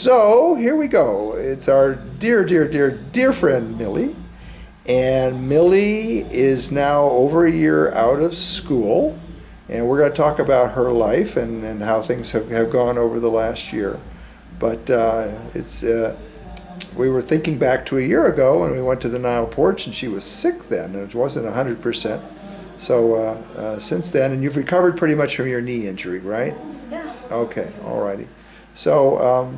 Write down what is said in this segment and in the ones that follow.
So here we go. It's our dear friend Millie. And Millie is now over a year out of school. And we're going to talk about her life and how things have gone over the last year. But we were thinking back to a year ago when we went to the Nile porch and she was sick then. It wasn't 100%. So since then, and you've recovered pretty much from your knee injury, right? Yeah. Okay, all righty. So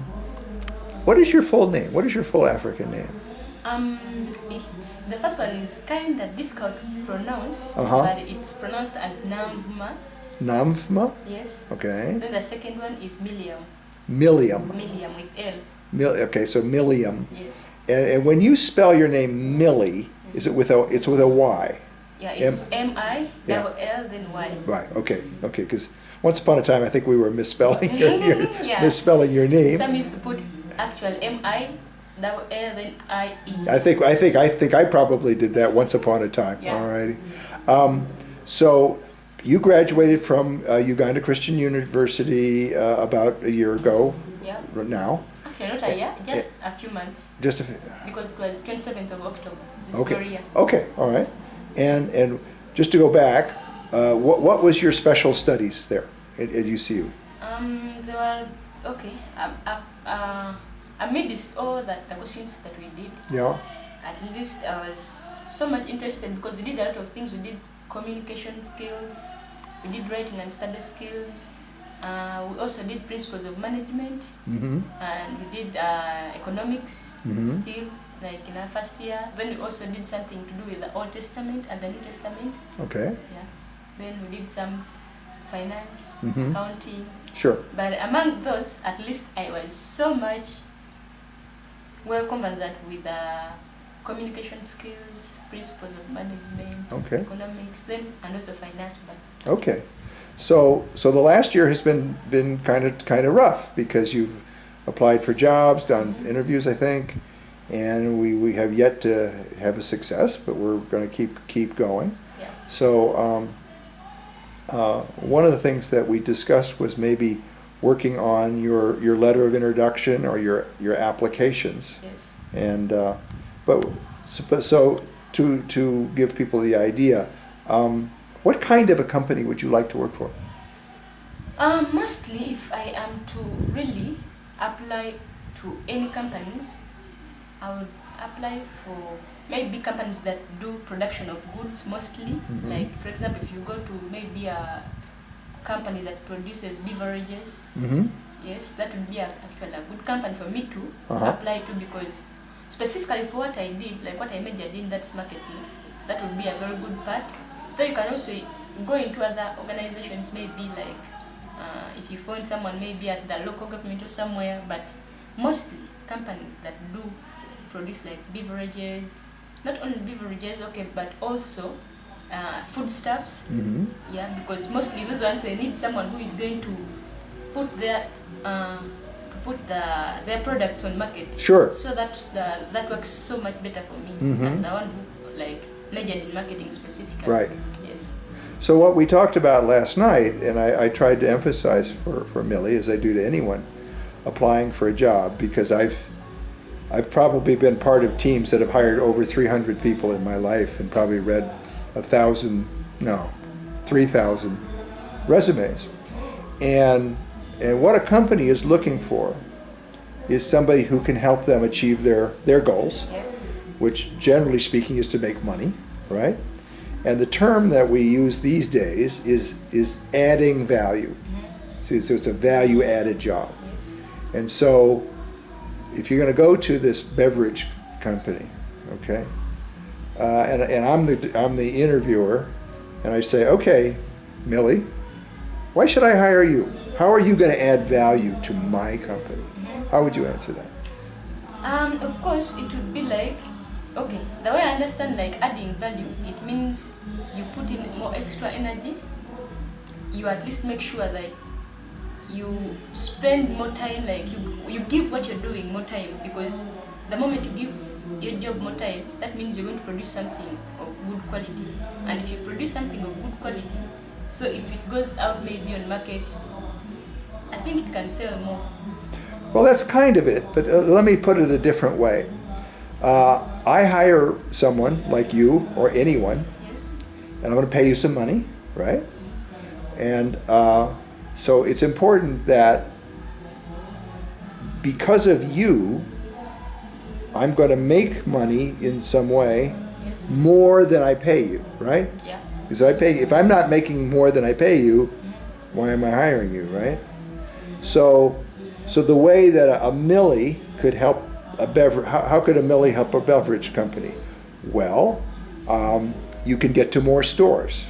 what is your full name? What is your full African name? It's the first one is kind of difficult to pronounce, but it's pronounced as Namvma. Namvma? Yes. Okay. Then the second one is Milliam. Milliam. Milliam with L. Okay, so Milliam. Yes. And when you spell your name Millie, is it with it's with a Y? Yeah, it's M-I, double L, then Y. Right. Okay. Because once upon a time, I think we were misspelling your Yeah. misspelling your name. Some used to put actual M-I, double L, then I-E. I think I probably did that once upon a time. Yeah. All righty. So you graduated from Uganda Christian University about a year ago. Yeah. Now. Okay, not a year, just a few months. Just a Because it was 27th of October this okay. year. Okay. All right. And just to go back, what was your special studies there at UCU? They were okay. Amidst all the questions that we did, Yeah. at least I was so much interested because we did a lot of things. We did communication skills, we did writing and study skills. We also did principles of management, and we did economics still, like in our first year. Then we also did something to do with the Old Testament and the New Testament. Okay. Yeah. Then we did some finance, accounting. Sure. But among those, at least I was so much well conversant with communication skills, principles of management, Okay. economics, then and also finance. But Okay. So the last year has been kind of rough because you've applied for jobs, done interviews, I think, and we have yet to have a success, but we're going to keep going. yeah. So one of the things that we discussed was maybe working on your letter of introduction or your applications. Yes. And so to give people the idea, what kind of a company would you like to work for? Mostly, if I am to really apply to any companies, I would apply for maybe companies that do production of goods mostly. Like, for example, if you go to maybe a company that produces beverages, yes, that would be actually a good company for me to apply to, because specifically for what I did, like what I majored in, that's marketing, that would be a very good part. Though you can also go into other organizations, maybe like if you find someone maybe at the local government or somewhere, but mostly companies that do produce like beverages, not only beverages, okay, but also foodstuffs. Yeah, because mostly those ones, they need someone who is going to put their their products on market. Sure. So that works so much better for me as the one who like majored in marketing specifically. Right. Yes. So what we talked about last night, and I tried to emphasize for Millie, as I do to anyone applying for a job, because I've probably been part of teams that have hired over 300 people in my life and probably read 3,000 resumes. And what a company is looking for is somebody who can help them achieve their goals, Yes. which generally speaking is to make money, right? And the term that we use these days is adding value. So it's a value-added job. Yes. And so if you're going to go to this beverage company, okay, and I'm the interviewer, and I say, okay, Millie, why should I hire you? How are you going to add value to my company? How would you answer that? Of course, it would be like, okay, the way I understand like adding value, it means you put in more extra energy. You at least make sure that you spend more time, like you give what you're doing more time, because the moment you give your job more time, that means you're going to produce something of good quality. And if you produce something of good quality, so if it goes out maybe on market, I think it can sell more. Well, that's kind of it, but let me put it a different way. I hire someone like you or anyone, Yes. and I'm going to pay you some money, right? And so it's important that because of you, I'm going to make money in some way Yes. more than I pay you, right? Yeah. Because if I'm not making more than I pay you, why am I hiring you, right? So the way that a Millie could help a beverage, how could a Millie help a beverage company? Well, you can get to more stores.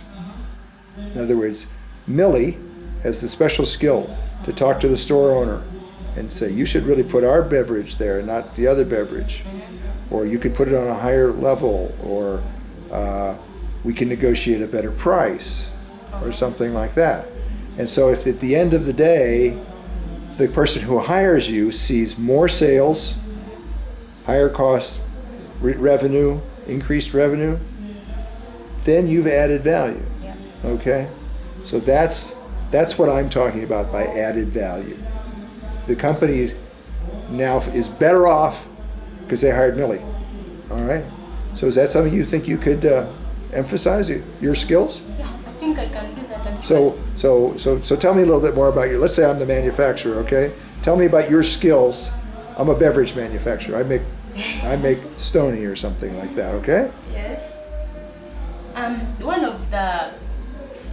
In other words, Millie has the special skill to talk to the store owner and say, you should really put our beverage there, not the other beverage. Or you could put it on a higher level, or we can negotiate a better price, or something like that. And so if at the end of the day, the person who hires you sees more sales, higher cost revenue, increased revenue, then you've added value. Yeah. Okay? So that's what I'm talking about by added value. The company now is better off because they hired Millie. All right? So is that something you think you could emphasize, your skills? Yeah, I think I can do that actually. So tell me a little bit more about let's say I'm the manufacturer, okay? Tell me about your skills. I'm a beverage manufacturer. I make Stony or something like that, okay? Yes. One of the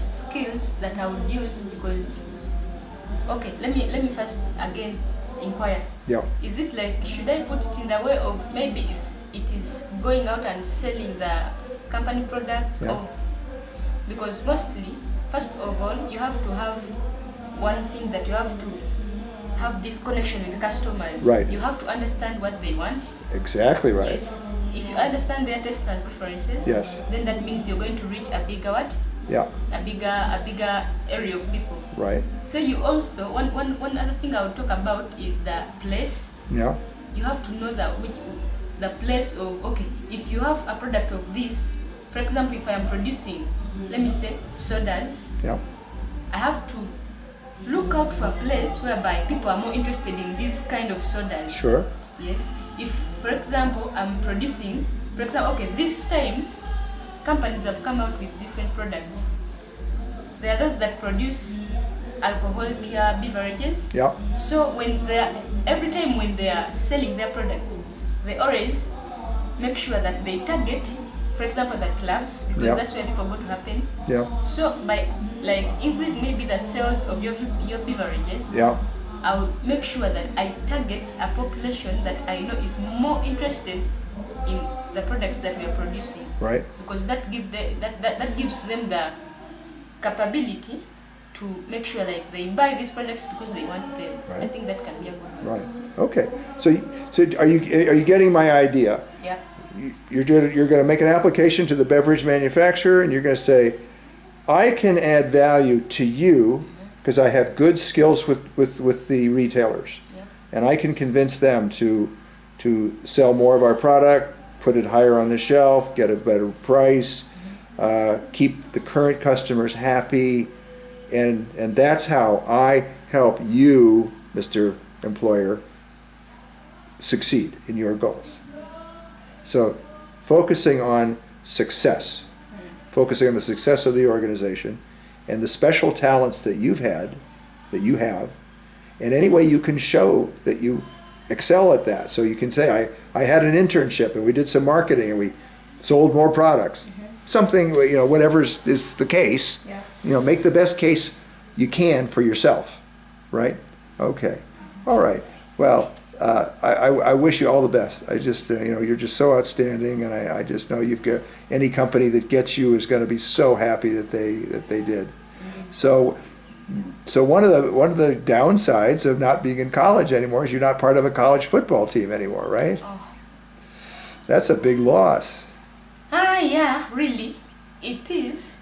skills that I would use, because okay, let me first again inquire. Yeah. Is it like, should I put it in the way of maybe if it is going out and selling the company products, Yeah. or because mostly, first of all, you have to have one thing, that you have to have this connection with customers. Right. You have to understand what they want. Exactly right. Yes. If you understand their tastes and preferences, Yes. then that means you're going to reach a bigger what? Yeah. A bigger area of people. Right. So you also, one other thing I would talk about is the place. Yeah. You have to know the place of, okay, if you have a product of this, for example, if I am producing, let me say, sodas, Yeah. I have to look out for a place whereby people are more interested in this kind of sodas. Sure. Yes. If, for example, I'm producing, for example, okay, this time, companies have come out with different products. There are those that produce alcoholic beverages. Yeah. So every time when they are selling their products, they always make sure that they target, for example, the clubs, because Yeah. that's where people go to happen. Yeah. So by like increase maybe the sales of your beverages, Yeah. I will make sure that I target a population that I know is more interested in the products that we are producing. Right. Because that gives them the capability to make sure like they buy these products because they want them. Right. I think that can be a good one. Right. Okay. So are you getting my idea? Yeah. You're going to make an application to the beverage manufacturer, and you're going to say, I can add value to you because I have good skills with the retailers, Yeah. and I can convince them to sell more of our product, put it higher on the shelf, get a better price, keep the current customers happy, and that's how I help you, Mr. Employer, succeed in your goals. So focusing on success, focusing on the success of the organization and the special talents that you have, and any way you can show that you excel at that. So you can say, I had an internship and we did some marketing and we sold more products. Something, whatever is the case, Yeah. Make the best case you can for yourself, right? Okay. All right. Well, I wish you all the best. I just, you're just so outstanding, and I just know you've got any company that gets you is going to be so happy that they did. So one of the downsides of not being in college anymore is you're not part of a college football team anymore, right? Oh. That's a big loss. Yeah, really, it is,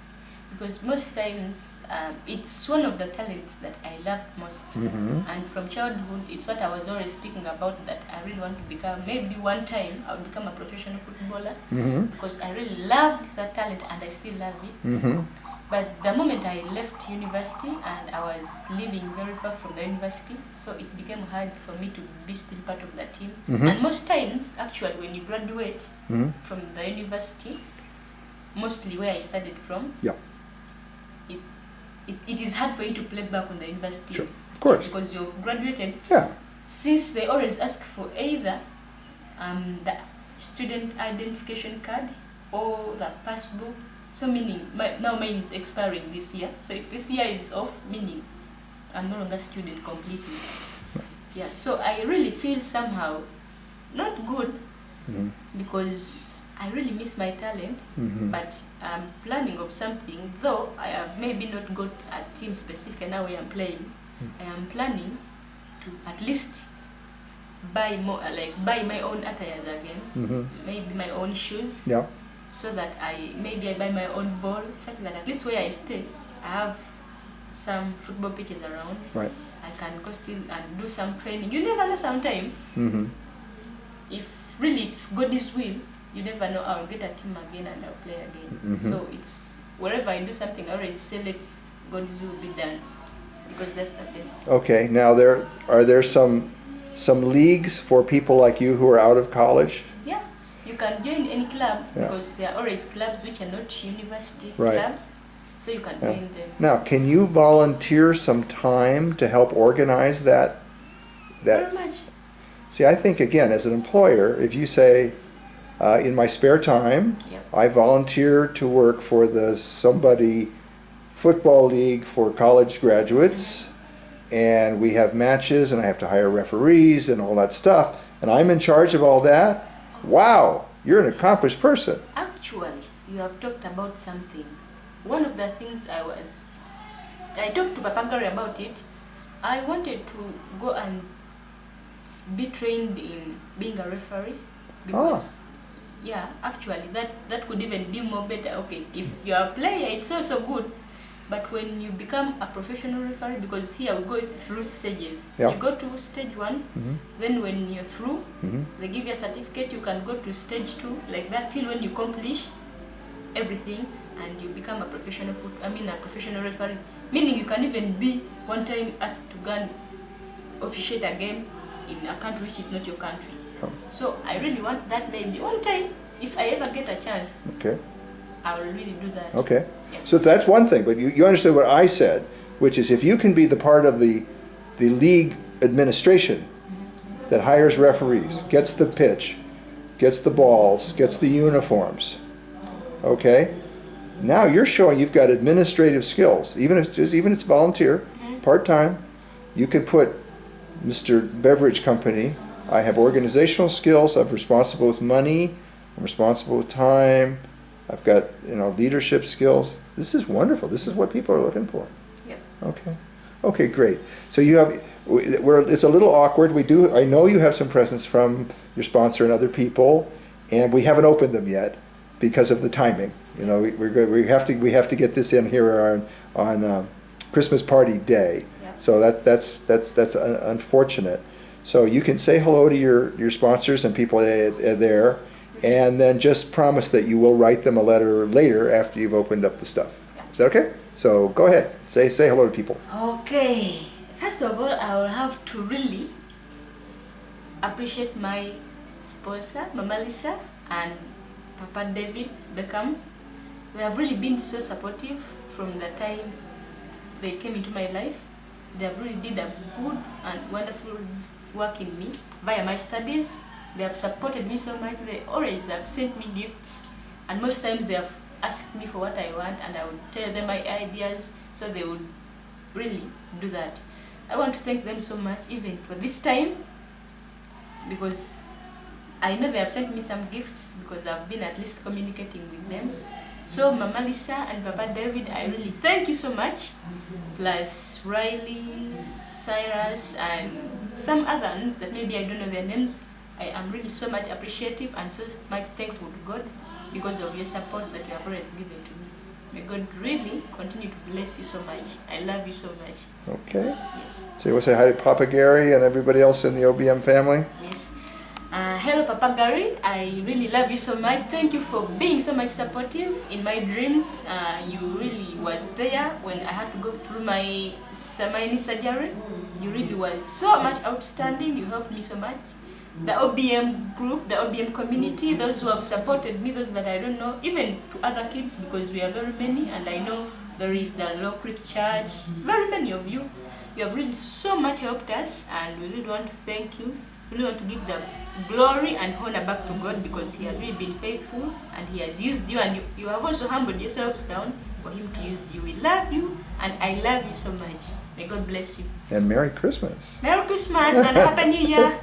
because most times it's one of the talents that I love most. And from childhood, it's what I was always speaking about, that I really want to become, maybe one time I'll become a professional footballer, because I really loved that talent and I still love it. But the moment I left university and I was living very far from the university, so it became hard for me to be still part of the team. And most times, actually, when you graduate from the university, mostly where I studied from, it is hard for you to play back on the university. Sure. Of course. Because you've graduated. Yeah. Since they always ask for either the student identification card or the passbook, so meaning, now mine is expiring this year. So if this year is off, meaning I'm no longer student completely. Yeah, so I really feel somehow not good because I really miss my talent, but I'm planning of something, though I have maybe not got a team specific now where I'm playing. I am planning to at least buy more, like buy my own attires again, maybe my own shoes. Yeah. So that I buy my own ball, such that at least where I stay, I have some football pitches around. Right. I can go still and do some training. You never know sometime. If really it's God's will, you never know, I'll get a team again and I'll play again. So it's, wherever I do something, I already say let's God's will be done, because that's the best. Okay, now are there some leagues for people like you who are out of college? Yeah, you can join any club, because there are always clubs which are not university Right. clubs, so you can join them. Now, can you volunteer some time to help organize that? Very much. See, I think, again, as an employer, if you say, in my spare time, I volunteer to work for the somebody football league for college graduates, and we have matches, and I have to hire referees and all that stuff, and I'm in charge of all that. Wow, you're an accomplished person. Actually, you have talked about something. One of the things I talked to Papa Gary about it. I wanted to go and be trained in being a referee, because actually that could even be more better. Okay, if you're a player, it's also good, but when you become a professional referee, because here we go through stages. You go to stage 1, then when you're through, they give you a certificate. You can go to stage 2, like that, till when you accomplish everything and you become a professional referee. Meaning you can even be one time asked to go and officiate a game in a country which is not your country. So I really want that, maybe one time, if I ever get a chance. Okay. I will really do that. Okay. So that's one thing, but you understood what I said, which is if you can be the part of the league administration that hires referees, gets the pitch, gets the balls, gets the uniforms, okay? Now you're showing you've got administrative skills, even if it's volunteer, part-time. You can put, Mr. Beverage Company, I have organizational skills, I'm responsible with money, I'm responsible with time, I've got, leadership skills. This is wonderful. This is what people are looking for. Yep. Okay. Okay, great. So you have, it's a little awkward. I know you have some presents from your sponsor and other people, and we haven't opened them yet because of the timing. We have to get this in here on Christmas party day. Yep. So that's unfortunate. So you can say hello to your sponsors and people there. And then just promise that you will write them a letter later after you've opened up the stuff. Is that okay? So go ahead. Say hello to people. Okay. First of all, I will have to really appreciate my sponsor, Mama Lisa and Papa David Beckham. They have really been so supportive from the time they came into my life. They have really did a good and wonderful work in me via my studies. They have supported me so much. They always have sent me gifts, and most times they have asked me for what I want, and I would tell them my ideas, so they would really do that. I want to thank them so much, even for this time, because I know they have sent me some gifts, because I've been at least communicating with them. So Mama Lisa and Papa David, I really thank you so much, plus Riley, Cyrus, and some others that maybe I don't know their names. I am really so much appreciative and so much thankful to God because of your support that you have always given to me. May God really continue to bless you so much. I love you so much. Okay. Yes. So you want to say hi to Papa Gary and everybody else in the OBM family? Yes. Hello, Papa Gary. I really love you so much. Thank you for being so much supportive in my dreams. You really was there when I had to go through my knee surgery. You really was so much outstanding. You helped me so much. The OBM group, the OBM community, those who have supported me, those that I don't know, even to other kids, because we are very many, and I know there is the Low Creek Church, very many of you. You have really so much helped us, and we really want to thank you. We really want to give the glory and honor back to God, because He has really been faithful, and He has used you, and you have also humbled yourselves down for Him to use you. We love you, and I love you so much. May God bless you. And Merry Christmas. Merry Christmas and Happy New Year.